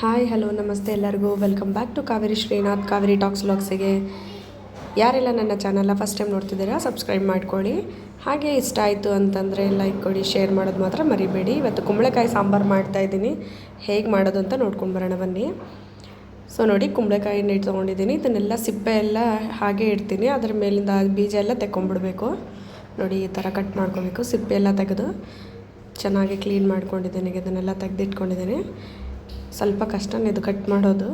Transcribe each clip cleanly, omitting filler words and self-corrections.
Hi hello ನಮಸ್ತೆ ಎಲ್ಲರಿಗೂ welcome back to Kaveri Srinath Kaveri talks ವ್ಲಾಗ್ಸಿಗೆ. ಯಾರೆಲ್ಲ ನನ್ನ ಚಾನಲ್ನ ಫಸ್ಟ್ ಟೈಮ್ ನೋಡ್ತಿದ್ದೀರಾ ಸಬ್ಸ್ಕ್ರೈಬ್ ಮಾಡ್ಕೊಳ್ಳಿ. ಹಾಗೆ ಇಷ್ಟ ಆಯಿತು ಅಂತಂದರೆ ಲೈಕ್ ಕೊಡಿ, ಶೇರ್ ಮಾಡೋದು ಮಾತ್ರ ಮರಿಬೇಡಿ. ಇವತ್ತು ಕುಂಬಳಕಾಯಿ ಸಾಂಬಾರು ಮಾಡ್ತಾಯಿದ್ದೀನಿ, ಹೇಗೆ ಮಾಡೋದು ಅಂತ ನೋಡ್ಕೊಂಡು ಬರೋಣ ಬನ್ನಿ. ಸೊ ನೋಡಿ, ಕುಂಬಳಕಾಯಿನ ತೊಗೊಂಡಿದ್ದೀನಿ. ಇದನ್ನೆಲ್ಲ ಸಿಪ್ಪೆ ಎಲ್ಲ ಹಾಗೆ ಇಡ್ತೀನಿ, ಅದರ ಮೇಲಿಂದ ಬೀಜ ಎಲ್ಲ ತೆಕ್ಕೊಂಬಿಡ್ಬೇಕು. ನೋಡಿ, ಈ ಥರ ಕಟ್ ಮಾಡ್ಕೋಬೇಕು. ಸಿಪ್ಪೆ ಎಲ್ಲ ತೆಗೆದು ಚೆನ್ನಾಗಿ ಕ್ಲೀನ್ ಮಾಡ್ಕೊಂಡಿದ್ದೀನಿ. ಇದನ್ನೆಲ್ಲ ತೆಗೆದಿಟ್ಕೊಂಡಿದ್ದೀನಿ. ಸ್ವಲ್ಪ ಕಷ್ಟನೇ ಇದು ಕಟ್ ಮಾಡೋದು.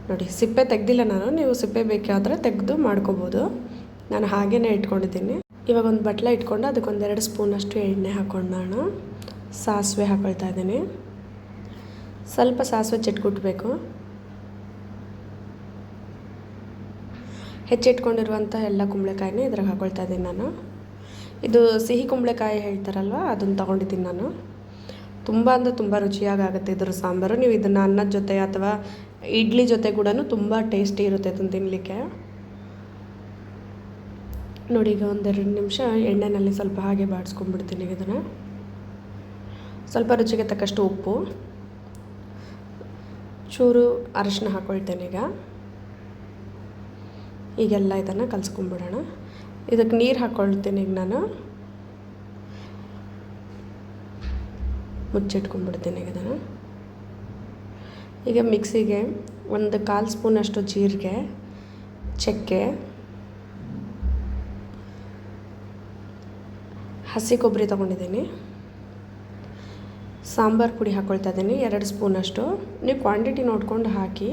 ನೋಡಿ, ಸಿಪ್ಪೆ ತೆಗ್ದಿಲ್ಲ ನಾನು, ನೀವು ಸಿಪ್ಪೆ ಬೇಕಾದರೆ ತೆಗೆದು ಮಾಡ್ಕೋಬೋದು. ನಾನು ಹಾಗೇ ಇಟ್ಕೊಂಡಿದ್ದೀನಿ. ಇವಾಗ ಒಂದು ಬಟ್ಲ ಇಟ್ಕೊಂಡು ಅದಕ್ಕೊಂದು 2 ಸ್ಪೂನಷ್ಟು ಎಣ್ಣೆ ಹಾಕ್ಕೊಂಡು ನಾನು ಸಾಸಿವೆ ಹಾಕ್ಕೊಳ್ತಾ ಇದ್ದೀನಿ. ಸ್ವಲ್ಪ ಸಾಸಿವೆ ಚಿಟ್ಕುಟ್ಬೇಕು. ಹೆಚ್ಚಿಟ್ಕೊಂಡಿರುವಂಥ ಎಲ್ಲ ಕುಂಬಳಕಾಯಿನೇ ಇದ್ರಾಗ ಹಾಕ್ಕೊಳ್ತಾ ಇದ್ದೀನಿ ನಾನು. ಇದು ಸಿಹಿ ಕುಂಬಳಕಾಯಿ ಹೇಳ್ತಾರಲ್ವ, ಅದನ್ನು ತೊಗೊಂಡಿದ್ದೀನಿ ನಾನು. ತುಂಬ ಅಂದರೆ ತುಂಬ ರುಚಿಯಾಗುತ್ತೆ ಇದ್ರ ಸಾಂಬಾರು. ನೀವು ಇದನ್ನು ಅನ್ನದ ಜೊತೆ ಅಥವಾ ಇಡ್ಲಿ ಜೊತೆ ಕೂಡ ತುಂಬ ಟೇಸ್ಟಿ ಇರುತ್ತೆ ಅದನ್ನು ತಿನ್ನಲಿಕ್ಕೆ. ನೋಡಿ, ಈಗ 1-2 ನಿಮಿಷ ಎಣ್ಣೆಯಲ್ಲಿ ಸ್ವಲ್ಪ ಹಾಗೆ ಬಾಡಿಸ್ಕೊಂಡ್ಬಿಡ್ತೀನಿ. ಇದನ್ನು ಸ್ವಲ್ಪ ರುಚಿಗೆ ತಕ್ಕಷ್ಟು ಉಪ್ಪು, ಚೂರು ಅರಿಶಿನ ಹಾಕ್ಕೊಳ್ತೇನೆ. ಈಗೆಲ್ಲ ಇದನ್ನು ಕಲಿಸ್ಕೊಂಡ್ಬಿಡೋಣ. ಇದಕ್ಕೆ ನೀರು ಹಾಕ್ಕೊಳ್ತೀನಿ. ಈಗ ನಾನು ಮುಚ್ಚಿಟ್ಕೊಂಡ್ಬಿಡ್ತೀನಿ ಇದನ್ನು. ಈಗ ಮಿಕ್ಸಿಗೆ 1/4 ಸ್ಪೂನಷ್ಟು ಜೀರಿಗೆ, ಚಕ್ಕೆ, ಹಸಿ ಕೊಬ್ಬರಿ ತೊಗೊಂಡಿದ್ದೀನಿ, ಸಾಂಬಾರು ಪುಡಿ ಹಾಕ್ಕೊಳ್ತಾ ಇದ್ದೀನಿ 2 ಸ್ಪೂನಷ್ಟು. ನೀವು ಕ್ವಾಂಟಿಟಿ ನೋಡ್ಕೊಂಡು ಹಾಕಿ.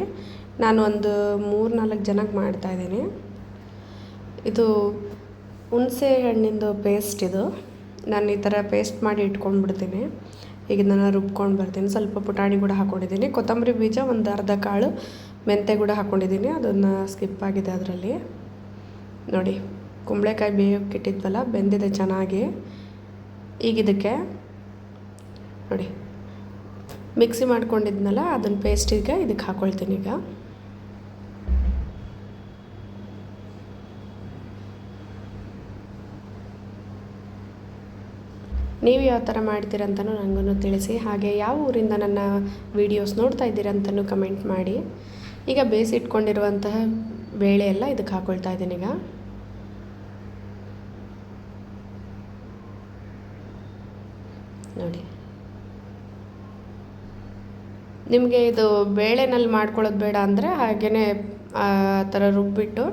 ನಾನು ಒಂದು 3-4 ಜನಕ್ಕೆ ಮಾಡ್ತಾಯಿದ್ದೀನಿ. ಇದು ಹುಣಸೆ ಹಣ್ಣಿಂದು ಪೇಸ್ಟ್. ಇದು ನಾನು ಈ ಥರ ಪೇಸ್ಟ್ ಮಾಡಿ ಇಟ್ಕೊಂಡ್ಬಿಡ್ತೀನಿ. ಈಗ ನಾನು ರುಬ್ಕೊಂಡು ಬರ್ತೀನಿ. ಸ್ವಲ್ಪ ಪುಟಾಣಿ ಕೂಡ ಹಾಕ್ಕೊಂಡಿದ್ದೀನಿ. ಕೊತ್ತಂಬರಿ ಬೀಜ, ಒಂದು ಅರ್ಧ ಕಾಳು ಮೆಂತೆ ಕೂಡ ಹಾಕ್ಕೊಂಡಿದ್ದೀನಿ. ಅದನ್ನು ಸ್ಕಿಪ್ ಆಗಿದೆ ಅದರಲ್ಲಿ. ನೋಡಿ, ಕುಂಬಳಕಾಯಿ ಬೇಯೋಕ್ಕೆ ಇಟ್ಟಿದ್ವಲ್ಲ, ಬೆಂದಿದೆ ಚೆನ್ನಾಗಿ. ಈಗ ಇದಕ್ಕೆ ನೋಡಿ, ಮಿಕ್ಸಿ ಮಾಡ್ಕೊಂಡಿದ್ನಲ್ಲ ಅದನ್ನು ಪೇಸ್ಟಿಗೆ ಇದಕ್ಕೆ ಹಾಕ್ಕೊಳ್ತೀನಿ. ಈಗ ನೀವು ಯಾವ ಥರ ಮಾಡ್ತೀರಂತನೂ ನನಗೂ ತಿಳಿಸಿ. ಹಾಗೆ ಯಾವ ಊರಿಂದ ನನ್ನ ವೀಡಿಯೋಸ್ ನೋಡ್ತಾ ಇದ್ದೀರಂತನೂ ಕಮೆಂಟ್ ಮಾಡಿ. ಈಗ ಬೇಯಿಸಿಟ್ಕೊಂಡಿರುವಂತಹ ಬೇಳೆ ಎಲ್ಲ ಇದಕ್ಕೆ ಹಾಕ್ಕೊಳ್ತಾ ಇದ್ದೀನಿ. ಈಗ ನೋಡಿ, ನಿಮಗೆ ಇದು ಬೇಳೆನಲ್ಲಿ ಮಾಡ್ಕೊಳ್ಳೋದು ಬೇಡ ಅಂದರೆ ಹಾಗೆಯೇ ಆ ಥರ ರುಬ್ಬಿಟ್ಟು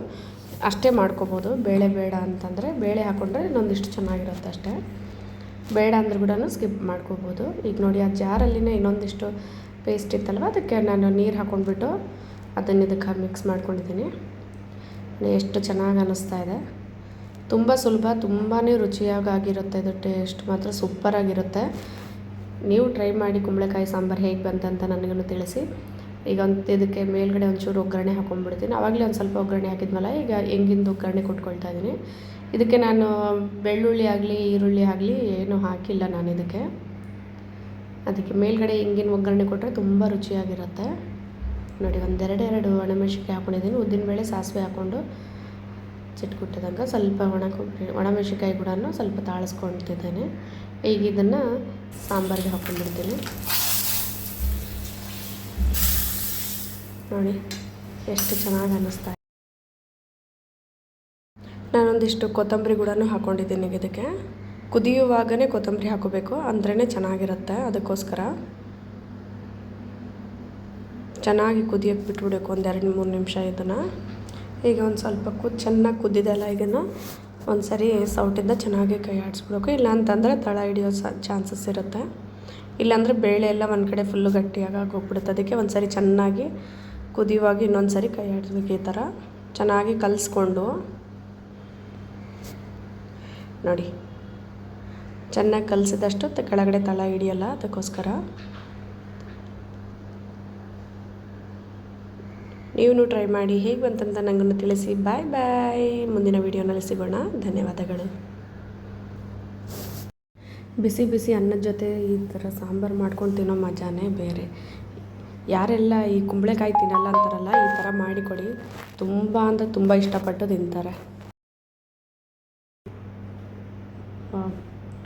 ಅಷ್ಟೇ ಮಾಡ್ಕೋಬೋದು. ಬೇಳೆ ಬೇಡ ಅಂತಂದರೆ ಬೇಳೆ ಹಾಕ್ಕೊಂಡ್ರೆ ಇನ್ನೊಂದಿಷ್ಟು ಚೆನ್ನಾಗಿರುತ್ತೆ ಅಷ್ಟೇ. ಬೇಡ ಅಂದ್ರೆ ಕೂಡ ಸ್ಕಿಪ್ ಮಾಡ್ಕೋಬೋದು. ಈಗ ನೋಡಿ, ಆ ಜಾರಲ್ಲಿನೇ ಇನ್ನೊಂದಿಷ್ಟು ಪೇಸ್ಟ್ ಇತ್ತಲ್ವ, ಅದಕ್ಕೆ ನಾನು ನೀರು ಹಾಕ್ಕೊಂಡ್ಬಿಟ್ಟು ಅದನ್ನು ಇದಕ್ಕೆ ಮಿಕ್ಸ್ ಮಾಡ್ಕೊಂಡಿದ್ದೀನಿ. ಎಷ್ಟು ಚೆನ್ನಾಗಿ ಅನ್ನಿಸ್ತಾ ಇದೆ. ತುಂಬ ಸುಲಭ, ತುಂಬಾ ರುಚಿಯಾಗಿರುತ್ತೆ. ಇದು ಟೇಸ್ಟ್ ಮಾತ್ರ ಸೂಪರಾಗಿರುತ್ತೆ. ನೀವು ಟ್ರೈ ಮಾಡಿ ಕುಂಬಳಕಾಯಿ ಸಾಂಬಾರು ಹೇಗೆ ಬಂತಂತ ನನಗೂ ತಿಳಿಸಿ. ಈಗ ಇದಕ್ಕೆ ಮೇಲ್ಗಡೆ ಒಂಚೂರು ಒಗ್ಗರಣೆ ಹಾಕ್ಕೊಂಡ್ಬಿಡ್ತೀನಿ. ಆವಾಗಲೇ ಒಂದು ಸ್ವಲ್ಪ ಒಗ್ಗರಣೆ ಹಾಕಿದ್ಮೇಲೆ ಈಗ ಹೆಂಗಿಂದು ಒಗ್ಗರಣೆ ಕೊಟ್ಕೊಳ್ತಾ ಇದ್ದೀನಿ. ಇದಕ್ಕೆ ನಾನು ಬೆಳ್ಳುಳ್ಳಿ ಆಗಲಿ ಈರುಳ್ಳಿ ಆಗಲಿ ಏನೂ ಹಾಕಿಲ್ಲ ನಾನು ಇದಕ್ಕೆ. ಅದಕ್ಕೆ ಮೇಲ್ಗಡೆ ಹಿಂಗಿನ ಒಗ್ಗರಣೆ ಕೊಟ್ಟರೆ ತುಂಬ ರುಚಿಯಾಗಿರುತ್ತೆ. ನೋಡಿ, 1-2 ಒಣಮೆಣಸಿನ್ಕಾಯಿ ಹಾಕ್ಕೊಂಡಿದ್ದೀನಿ. ಉದ್ದಿನಬೇಳೆ, ಸಾಸಿವೆ ಹಾಕ್ಕೊಂಡು ಚಿಟ್ಕುಟ್ಟಿದಂಗೆ ಸ್ವಲ್ಪ ಒಣಮೆಣಸಿನ್ಕಾಯಿ ಕೂಡ ಸ್ವಲ್ಪ ತಾಳಿಸ್ಕೊಳ್ತಿದ್ದೇನೆ. ಈಗ ಇದನ್ನು ಸಾಂಬಾರಿಗೆ ಹಾಕ್ಕೊಂಡ್ಬಿಡ್ತೀನಿ. ನೋಡಿ, ಎಷ್ಟು ಚೆನ್ನಾಗಿ ಅನ್ನಿಸ್ತಾ ಇದೆ. ನಾನೊಂದಿಷ್ಟು ಕೊತ್ತಂಬರಿ ಕೂಡ ಹಾಕ್ಕೊಂಡಿದ್ದೀನಿ. ಇದಕ್ಕೆ ಕುದಿಯುವಾಗಲೇ ಕೊತ್ತಂಬರಿ ಹಾಕೋಬೇಕು, ಅಂದ್ರೇ ಚೆನ್ನಾಗಿರುತ್ತೆ. ಅದಕ್ಕೋಸ್ಕರ ಚೆನ್ನಾಗಿ ಕುದಿಯೋಕ್ಕೆ ಬಿಟ್ಬಿಡಬೇಕು 1-2-3 ನಿಮಿಷ ಇದನ್ನು. ಈಗ ಒಂದು ಸ್ವಲ್ಪ ಚೆನ್ನಾಗಿ ಕುದ್ದಿದೆಲ್ಲ. ಇದನ್ನು ಒಂದು ಸರಿ ಸೌಟಿಂದ ಚೆನ್ನಾಗಿ ಕೈ ಆಡಿಸ್ಬಿಡ್ಬೇಕು. ಇಲ್ಲ ಅಂತಂದರೆ ತಳ ಹಿಡಿಯೋ ಚಾನ್ಸಸ್ ಇರುತ್ತೆ. ಇಲ್ಲಾಂದರೆ ಬೇಳೆ ಎಲ್ಲ ಒಂದು ಕಡೆ ಫುಲ್ಲು ಗಟ್ಟಿಯಾಗಿ ಹೋಗ್ಬಿಡುತ್ತೆ. ಅದಕ್ಕೆ ಒಂದು ಸರಿ ಚೆನ್ನಾಗಿ ಕುದಿಯುವಾಗ ಇನ್ನೊಂದು ಸರಿ ಕೈ ಆಡಿಸ್ಬೇಕು. ಈ ಥರ ಚೆನ್ನಾಗಿ ಕಲಿಸ್ಕೊಂಡು ನೋಡಿ, ಚೆನ್ನಾಗಿ ಕಲಿಸಿದಷ್ಟು ಕೆಳಗಡೆ ತಳ ಹಿಡಿಯಲ್ಲ. ಅದಕ್ಕೋಸ್ಕರ ನೀವು ಟ್ರೈ ಮಾಡಿ. ಹೇಗೆ ಬಂತಂತ ನನಗೂ ತಿಳಿಸಿ. ಬಾಯ್ ಬಾಯ್. ಮುಂದಿನ ವೀಡಿಯೋನಲ್ಲಿ ಸಿಗೋಣ. ಧನ್ಯವಾದಗಳು. ಬಿಸಿ ಬಿಸಿ ಅನ್ನದ ಜೊತೆ ಈ ಥರ ಸಾಂಬಾರು ಮಾಡ್ಕೊಂಡು ತಿನ್ನೋ ಮಜಾನೇ ಬೇರೆ. ಯಾರೆಲ್ಲ ಈ ಕುಂಬಳಕಾಯಿ ತಿನ್ನಲ್ಲ ಅಂತಾರಲ್ಲ, ಈ ಥರ ಮಾಡಿಕೊಡಿ. ತುಂಬ ಅಂದರೆ ತುಂಬ ಇಷ್ಟಪಟ್ಟು ತಿಂತಾರೆ.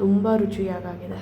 ತುಂಬ ರುಚಿಯಾಗಿದೆ.